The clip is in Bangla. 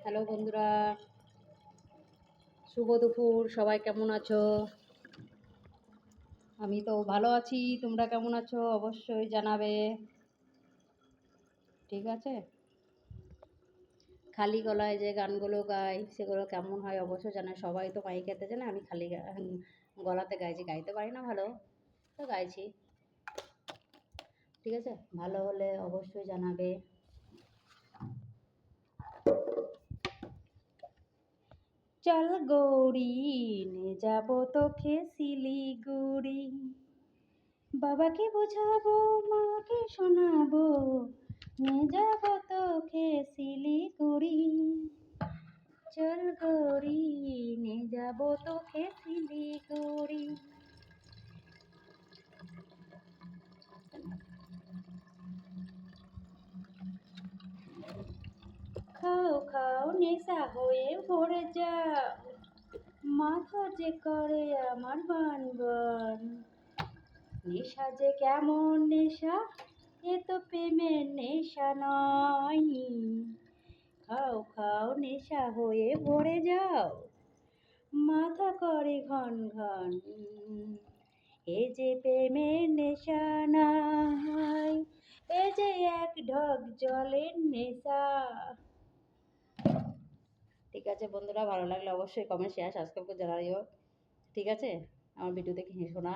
হ্যালো বন্ধুরা, শুভ দুপুর। সবাই কেমন আছো? আমি তো ভালো আছি। তোমরা কেমন আছো অবশ্যই জানাবে। ঠিক আছে? খালি গলায় যে গানগুলো গাই সেগুলো কেমন হয় অবশ্যই জানায়। সবাই তো মাইক গাইতে জানে, আমি খালি গলাতে গাইছি। গাইতে পারি না ভালো, তো গাইছি। ঠিক আছে, ভালো হলে অবশ্যই জানাবে। চল গৌরী নে যাবো তোকে শিলিগুড়ি, বাবাকে বোঝাবো মাকে শোনাবো, নিয়ে যাবো তোকে শিলিগুড়ি। চল গৌরী নিয়ে যাবো তোকে শিলিগুড়ি। খাও খাও নেশা হয়ে ভরে যাও, মাথা যে করে আমার বান বান। নেশা যে কেমন নেশা, এ তো প্রেমের নেশা নয়। খাও খাও নেশা হয়ে ভরে যাও, মাথা করে ঘন ঘন। এ যে প্রেমের নেশা নাই, এ যে এক ঢক জলের নেশা। ঠিক আছে বন্ধুরা, ভালো লাগলে অবশ্যই কমেন্ট শেয়ার সাবস্ক্রাইব করে জানাইও। ঠিক আছে, আমার ভিডিও দেখে হেসো না।